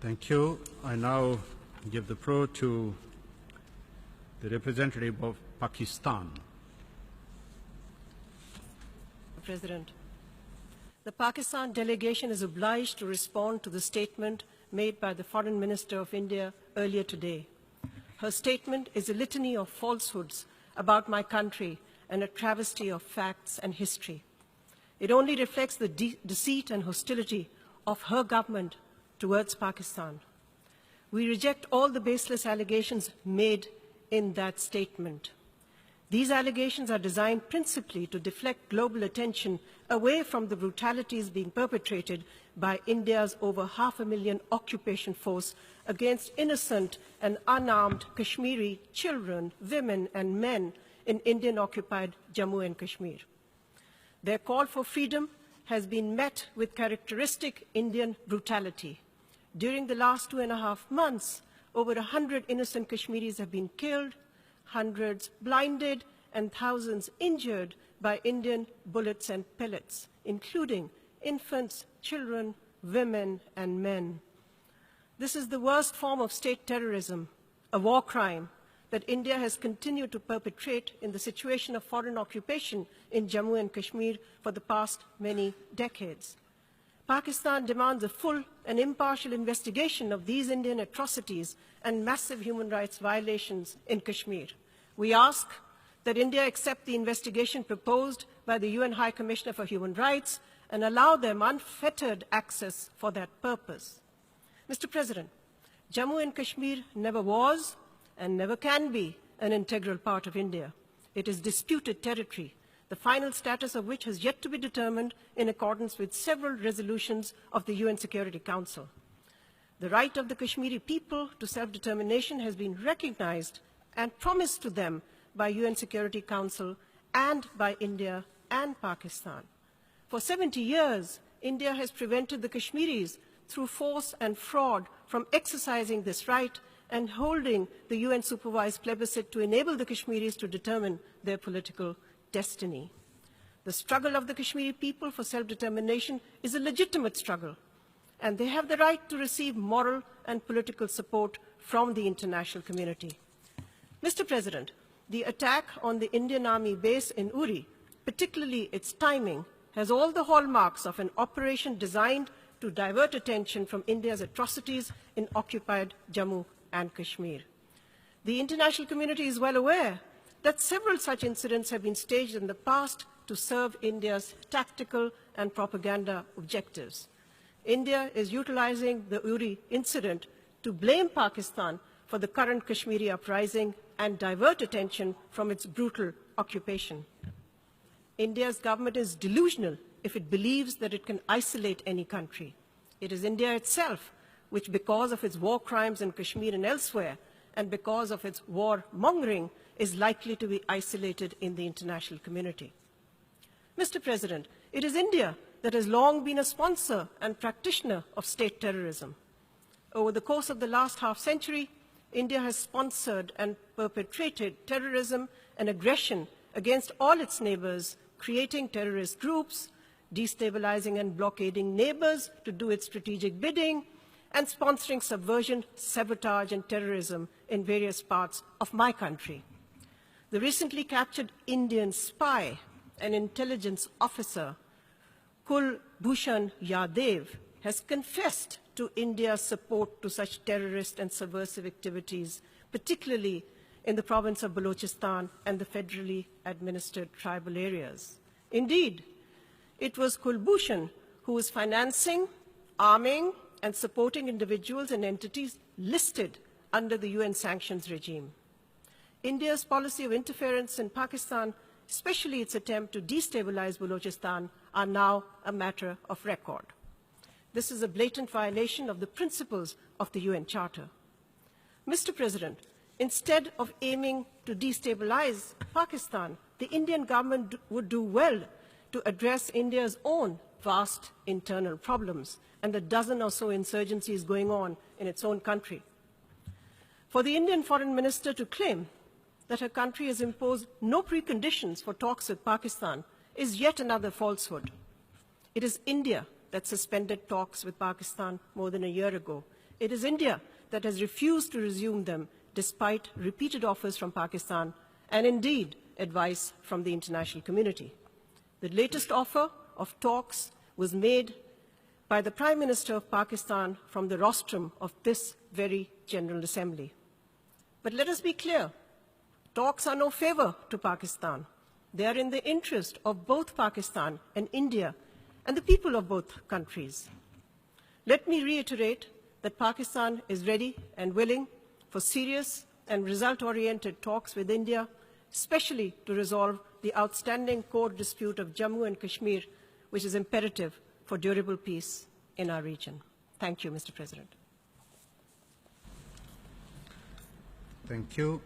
Thank you. I now give the floor to the representative of Pakistan. President, the Pakistan delegation is obliged to respond to the statement made by the Foreign Minister of India earlier today. Her statement is a litany of falsehoods about my country and a travesty of facts and history. It only reflects the deceit and hostility of her government towards Pakistan. We reject all the baseless allegations made in that statement. These allegations are designed principally to deflect global attention away from the brutalities being perpetrated by India's over 500,000 occupation force against innocent and unarmed Kashmiri children, women and men in Indian-occupied Jammu and Kashmir. Their call for freedom has been met with characteristic Indian brutality. During the last 2.5 months, over 100 innocent Kashmiris have been killed, hundreds blinded, and thousands injured by Indian bullets and pellets, including infants, children, women, and men. This is the worst form of state terrorism, a war crime that India has continued to perpetrate in the situation of foreign occupation in Jammu and Kashmir for the past many decades. Pakistan demands a full and impartial investigation of these Indian atrocities and massive human rights violations in Kashmir. We ask that India accept the investigation proposed by the UN High Commissioner for Human Rights and allow them unfettered access for that purpose. Mr. President, Jammu and Kashmir never was and never can be an integral part of India. It is disputed territory, the final status of which has yet to be determined in accordance with several resolutions of the UN Security Council. The right of the Kashmiri people to self-determination has been recognized and promised to them by UN Security Council and by India and Pakistan. For 70 years, India has prevented the Kashmiris through force and fraud from exercising this right and holding the UN-supervised plebiscite to enable the Kashmiris to determine their political destiny. The struggle of the Kashmiri people for self-determination is a legitimate struggle, and they have the right to receive moral and political support from the international community. Mr. President, the attack on the Indian Army base in Uri, particularly its timing, has all the hallmarks of an operation designed to divert attention from India's atrocities in occupied Jammu and Kashmir. The international community is well aware that several such incidents have been staged in the past to serve India's tactical and propaganda objectives. India is utilizing the Uri incident to blame Pakistan for the current Kashmiri uprising and divert attention from its brutal occupation. India's government is delusional if it believes that it can isolate any country. It is India itself which, because of its war crimes in Kashmir and elsewhere, and because of its war-mongering, is likely to be isolated in the international community. Mr. President, it is India that has long been a sponsor and practitioner of state terrorism. Over the course of the last half-century, India has sponsored and perpetrated terrorism and aggression against all its neighbors, creating terrorist groups, destabilizing and blockading neighbors to do its strategic bidding, and sponsoring subversion, sabotage, and terrorism in various parts of my country. The recently captured Indian spy and intelligence officer, Kulbhushan Yadav, has confessed to India's support to such terrorist and subversive activities, particularly in the province of Balochistan and the federally administered tribal areas. Indeed, it was Kulbhushan who was financing, arming, and supporting individuals and entities listed under the UN sanctions regime. India's policy of interference in Pakistan, especially its attempt to destabilize Balochistan, are now a matter of record. This is a blatant violation of the principles of the UN Charter. Mr. President, instead of aiming to destabilize Pakistan, the Indian government would do well to address India's own vast internal problems and the dozen or so insurgencies going on in its own country. For the Indian foreign minister to claim that her country has imposed no preconditions for talks with Pakistan is yet another falsehood. It is India that suspended talks with Pakistan more than a year ago, It is India that has refused to resume them despite repeated offers from Pakistan and indeed advice from the international community. The latest offer of talks was made by the Prime Minister of Pakistan from the rostrum of this very General Assembly. But let us be clear, talks are no favor to Pakistan. They are in the interest of both Pakistan and India and the people of both countries. Let me reiterate that Pakistan is ready and willing for serious and result-oriented talks with India, especially to resolve the outstanding core dispute of Jammu and Kashmir, which is imperative for durable peace in our region. Thank you, Mr. President. Thank you.